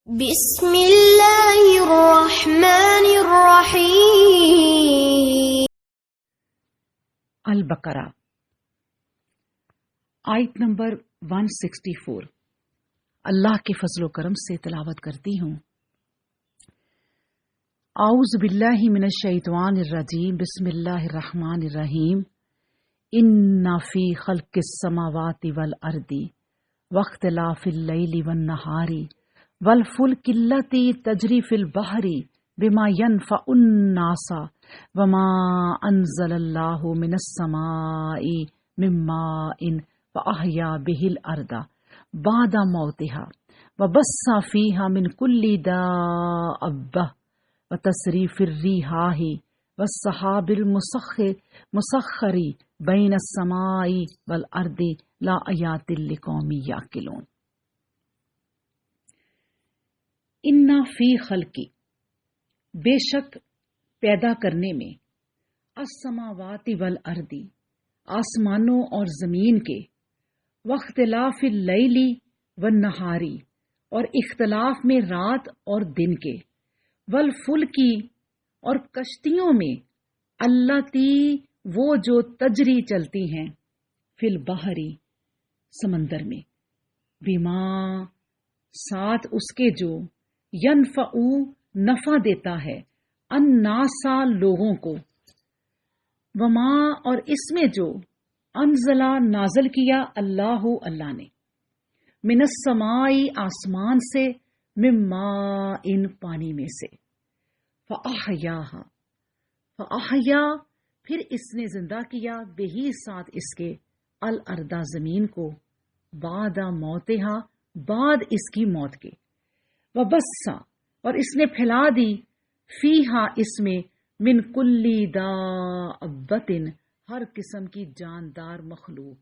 بسم اللہ الرحمن الرحیم۔ البقرہ آیت نمبر 164۔ اللہ کے فضل و کرم سے تلاوت کرتی ہوں۔ اعوذ باللہ من الشیطان الرجیم، بسم اللہ الرحمن الرحیم۔ ان فی خلق السماوات والارض واختلاف اللیل والنہار والفلک التی تجری فی البحر بما ينفع الناس وما انزل اللہ من السماء من ماء فاحیا به الارض بعد موتها وبث فیہا من کل دابۃ وتصریف الرياح والسحاب المسخر بین السماء والارض لآیات لقوم یعقلون۔ انا فی خلقی، بے شک پیدا کرنے میں، السماوات والارض، آسمانوں اور زمین کے، واختلاف اللیل والنہاری، اور اختلاف میں رات اور دن کے، والفلکی، اور کشتیوں میں، اللاتی، وہ جو تجری چلتی ہیں، فی البحری، سمندر میں، بما، ساتھ اس کے جو، ینفع، نفع دیتا ہے، الناسا، لوگوں کو، وما، اور اس میں جو، انزلہ، نازل کیا، اللہ، اللہ نے، من السماء، آسمان سے، من ماء، پانی میں سے، فاحیاہا، فاحیا، پھر اس نے زندہ کیا، بہی، ساتھ اس کے، الارض، زمین کو، بعد موتہا، بعد اس کی موت کے، وبث، اور اس نے پھیلا دی، فیہا، اس میں، من کلی دابۃ، ہر قسم کی جاندار مخلوق،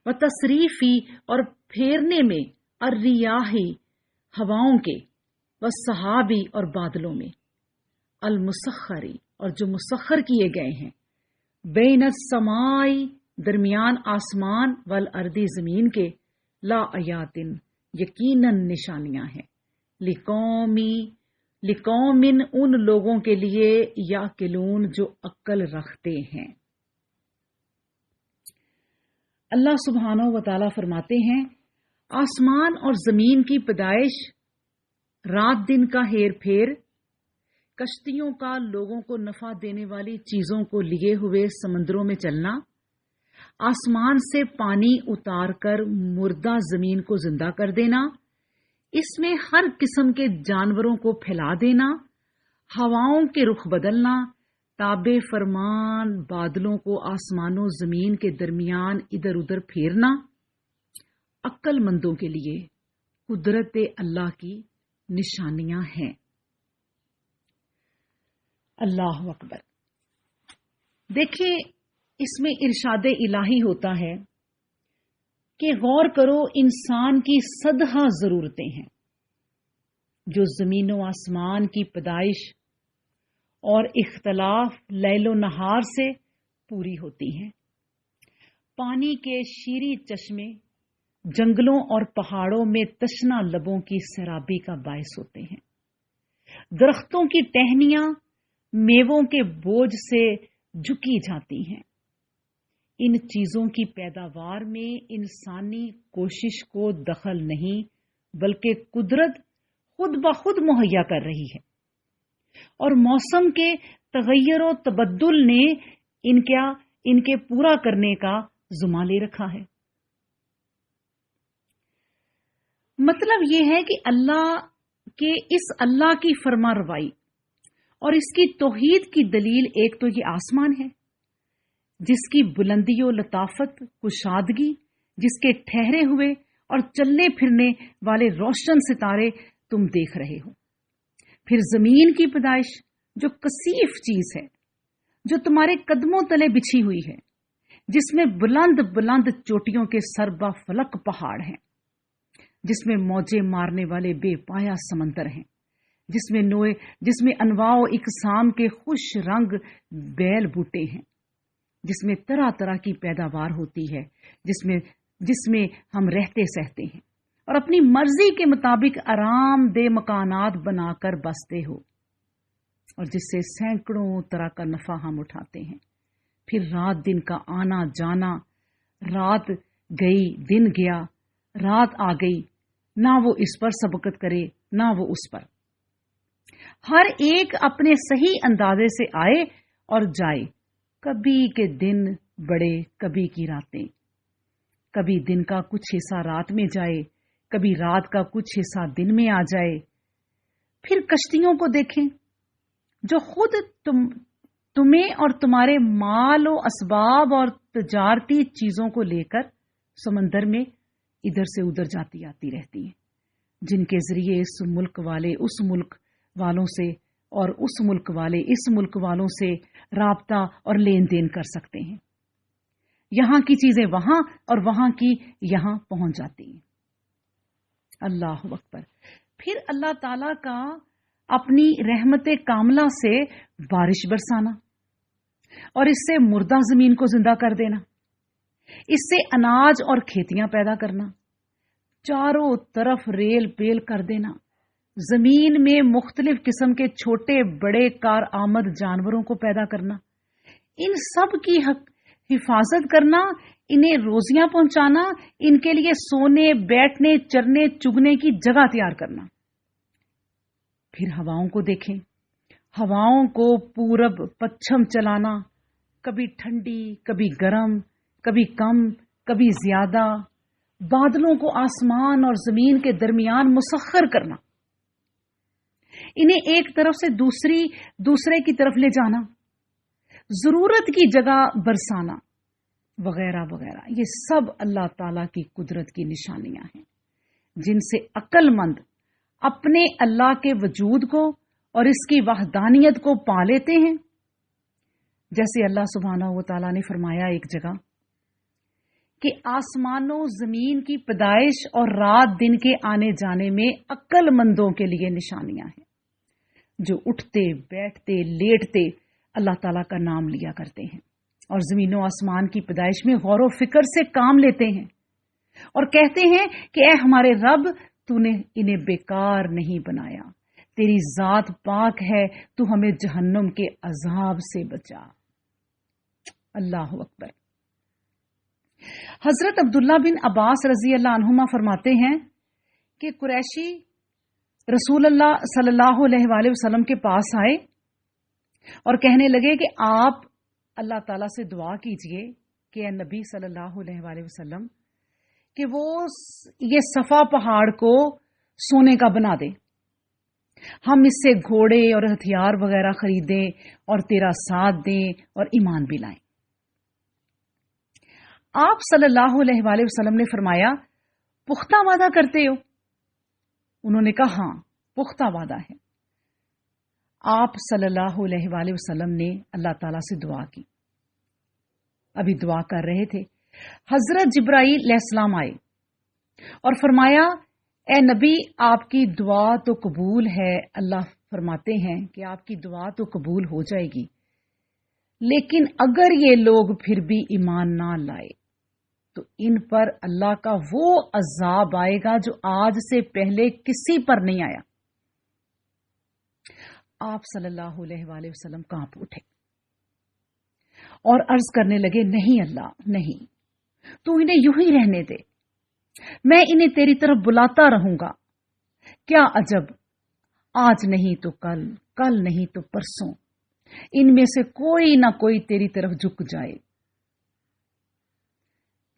وتصریفی، اور پھیرنے میں، الریاحی، ہواؤں کے، والسحابی، اور بادلوں میں، المسخری، اور جو مسخر کیے گئے ہیں، بین السماء، درمیان آسمان، والارض، زمین کے، لآیات، یقیناً نشانیاں ہیں، لقومن، ان لوگوں کے لیے، یعقلون، جو عقل رکھتے ہیں۔ اللہ سبحانہ و تعالیٰ فرماتے ہیں، آسمان اور زمین کی پیدائش، رات دن کا ہیر پھیر، کشتیوں کا لوگوں کو نفع دینے والی چیزوں کو لیے ہوئے سمندروں میں چلنا، آسمان سے پانی اتار کر مردہ زمین کو زندہ کر دینا، اس میں ہر قسم کے جانوروں کو پھیلا دینا، ہواؤں کے رخ بدلنا، تابع فرمان بادلوں کو آسمان و زمین کے درمیان ادھر ادھر پھیرنا، عقل مندوں کے لیے قدرت اللہ کی نشانیاں ہیں۔ اللہ اکبر۔ دیکھیں، اس میں ارشاد الہی ہوتا ہے کہ غور کرو، انسان کی صدہا ضرورتیں ہیں جو زمین و آسمان کی پیدائش اور اختلاف لیل و نہار سے پوری ہوتی ہیں۔ پانی کے شیریں چشمے جنگلوں اور پہاڑوں میں تشنا لبوں کی سیرابی کا باعث ہوتے ہیں۔ درختوں کی ٹہنیاں میووں کے بوجھ سے جھکی جاتی ہیں۔ ان چیزوں کی پیداوار میں انسانی کوشش کو دخل نہیں، بلکہ قدرت خود بخود مہیا کر رہی ہے، اور موسم کے تغیر و تبدل نے ان کے پورا کرنے کا ذمہ لے رکھا ہے۔ مطلب یہ ہے کہ اللہ کی فرما روائی اور اس کی توحید کی دلیل ایک تو یہ آسمان ہے، جس کی بلندی و لطافت، کشادگی، جس کے ٹھہرے ہوئے اور چلنے پھرنے والے روشن ستارے تم دیکھ رہے ہو۔ پھر زمین کی پیدائش، جو کثیف چیز ہے، جو تمہارے قدموں تلے بچھی ہوئی ہے، جس میں بلند بلند چوٹیوں کے سربا فلک پہاڑ ہیں، جس میں موجیں مارنے والے بے پایا سمندر ہیں، جس میں انواع و اقسام کے خوش رنگ بیل بوٹے ہیں، جس میں طرح طرح کی پیداوار ہوتی ہے، جس میں ہم رہتے سہتے ہیں، اور اپنی مرضی کے مطابق آرام دہ مکانات بنا کر بستے ہو، اور جس سے سینکڑوں طرح کا نفع ہم اٹھاتے ہیں۔ پھر رات دن کا آنا جانا، رات گئی دن گیا، رات آ گئی، نہ وہ اس پر سبقت کرے نہ وہ اس پر۔ ہر ایک اپنے صحیح اندازے سے آئے اور جائے، کبھی کے دن بڑے کبھی کی راتیں، کبھی دن کا کچھ حصہ رات میں جائے، کبھی رات کا کچھ حصہ دن میں آ جائے۔ پھر کشتیوں کو دیکھیں جو خود تمہیں اور تمہارے مال و اسباب اور تجارتی چیزوں کو لے کر سمندر میں ادھر سے ادھر جاتی آتی رہتی ہیں، جن کے ذریعے اس ملک والے اس ملک والوں سے اور اس ملک والے اس ملک والوں سے رابطہ اور لین دین کر سکتے ہیں۔ یہاں کی چیزیں وہاں اور وہاں کی یہاں پہنچ جاتی ہیں۔ اللہ اکبر۔ پھر اللہ تعالی کا اپنی رحمت کاملہ سے بارش برسانا اور اس سے مردہ زمین کو زندہ کر دینا، اس سے اناج اور کھیتیاں پیدا کرنا، چاروں طرف ریل پیل کر دینا، زمین میں مختلف قسم کے چھوٹے بڑے کارآمد جانوروں کو پیدا کرنا، ان سب کی حفاظت کرنا، انہیں روزیاں پہنچانا، ان کے لیے سونے بیٹھنے چرنے چگنے کی جگہ تیار کرنا۔ پھر ہواؤں کو دیکھیں، ہواؤں کو پورب پچھم چلانا، کبھی ٹھنڈی کبھی گرم، کبھی کم کبھی زیادہ، بادلوں کو آسمان اور زمین کے درمیان مسخر کرنا، انہیں ایک طرف سے دوسرے کی طرف لے جانا، ضرورت کی جگہ برسانا وغیرہ وغیرہ۔ یہ سب اللہ تعالی کی قدرت کی نشانیاں ہیں جن سے عقل مند اپنے اللہ کے وجود کو اور اس کی وحدانیت کو پا لیتے ہیں۔ جیسے اللہ سبحانہ و تعالیٰ نے فرمایا ایک جگہ کہ آسمانوں زمین کی پیدائش اور رات دن کے آنے جانے میں عقل مندوں کے لیے نشانیاں ہیں، جو اٹھتے بیٹھتے لیٹتے اللہ تعالیٰ کا نام لیا کرتے ہیں اور زمین و آسمان کی پیدائش میں غور و فکر سے کام لیتے ہیں اور کہتے ہیں کہ اے ہمارے رب، تو نے انہیں بیکار نہیں بنایا، تیری ذات پاک ہے، تو ہمیں جہنم کے عذاب سے بچا۔ اللہ اکبر۔ حضرت عبداللہ بن عباس رضی اللہ عنہما فرماتے ہیں کہ قریشی رسول اللہ صلی اللہ علیہ وآلہ وسلم کے پاس آئے اور کہنے لگے کہ آپ اللہ تعالیٰ سے دعا کیجئے کہ اے نبی صلی اللہ علیہ وآلہ وسلم کہ وہ یہ صفا پہاڑ کو سونے کا بنا دے، ہم اس سے گھوڑے اور ہتھیار وغیرہ خریدیں اور تیرا ساتھ دیں اور ایمان بھی لائیں۔ آپ صلی اللہ علیہ وآلہ وسلم نے فرمایا، پختہ وعدہ کرتے ہو؟ انہوں نے کہا ہاں، پختہ وعدہ ہے۔ آپ صلی اللہ علیہ وآلہ وسلم نے اللہ تعالیٰ سے دعا کی، ابھی دعا کر رہے تھے، حضرت جبرائیل علیہ السلام آئے اور فرمایا، اے نبی آپ کی دعا تو قبول ہے، اللہ فرماتے ہیں کہ آپ کی دعا تو قبول ہو جائے گی، لیکن اگر یہ لوگ پھر بھی ایمان نہ لائے تو ان پر اللہ کا وہ عذاب آئے گا جو آج سے پہلے کسی پر نہیں آیا۔ آپ صلی اللہ علیہ وآلہ وسلم کانپ اٹھے اور عرض کرنے لگے، نہیں اللہ نہیں، تو انہیں یوں ہی رہنے دے، میں انہیں تیری طرف بلاتا رہوں گا، کیا عجب آج نہیں تو کل، کل نہیں تو پرسوں ان میں سے کوئی نہ کوئی تیری طرف جھک جائے۔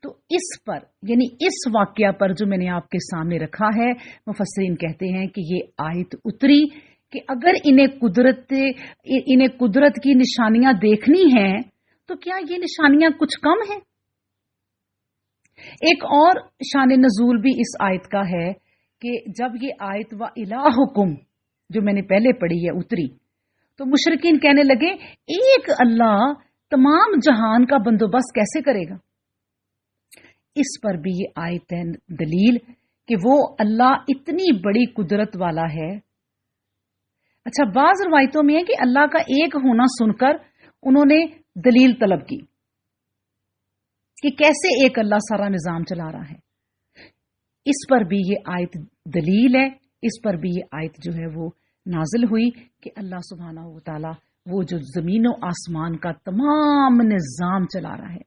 تو اس پر یعنی اس واقعہ پر جو میں نے آپ کے سامنے رکھا ہے، مفسرین کہتے ہیں کہ یہ آیت اتری کہ اگر انہیں قدرت کی نشانیاں دیکھنی ہیں تو کیا یہ نشانیاں کچھ کم ہیں؟ ایک اور شان نزول بھی اس آیت کا ہے کہ جب یہ آیت وَإِلَٰهُكُمْ جو میں نے پہلے پڑھی ہے اتری تو مشرکین کہنے لگے، ایک اللہ تمام جہان کا بندوبست کیسے کرے گا؟ اس پر بھی یہ آیت ہے دلیل کہ وہ اللہ اتنی بڑی قدرت والا ہے۔ اچھا، بعض روایتوں میں ہے کہ اللہ کا ایک ہونا سن کر انہوں نے دلیل طلب کی کہ کیسے ایک اللہ سارا نظام چلا رہا ہے۔ اس پر بھی یہ آیت دلیل ہے، اس پر بھی یہ آیت جو ہے وہ نازل ہوئی کہ اللہ سبحانہ و تعالی وہ جو زمین و آسمان کا تمام نظام چلا رہا ہے.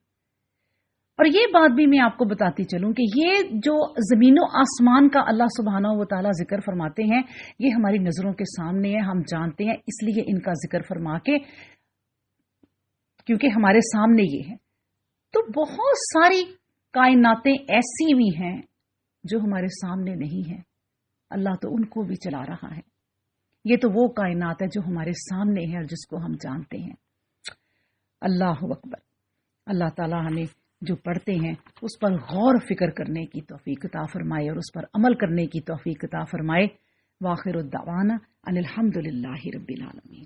اور یہ بات بھی میں آپ کو بتاتی چلوں کہ یہ جو زمین و آسمان کا اللہ سبحانہ و تعالی ذکر فرماتے ہیں یہ ہماری نظروں کے سامنے ہے، ہم جانتے ہیں، اس لیے ان کا ذکر فرما کے کیونکہ ہمارے سامنے یہ ہے. تو بہت ساری کائناتیں ایسی بھی ہیں جو ہمارے سامنے نہیں ہیں، اللہ تو ان کو بھی چلا رہا ہے. یہ تو وہ کائنات ہے جو ہمارے سامنے ہے اور جس کو ہم جانتے ہیں. اللہ اکبر. اللہ تعالیٰ ہمیں جو پڑھتے ہیں اس پر غور فکر کرنے کی توفیق عطا فرمائے اور اس پر عمل کرنے کی توفیق عطا فرمائے. وآخر الدعوانا ان الحمد للہ رب العالمین.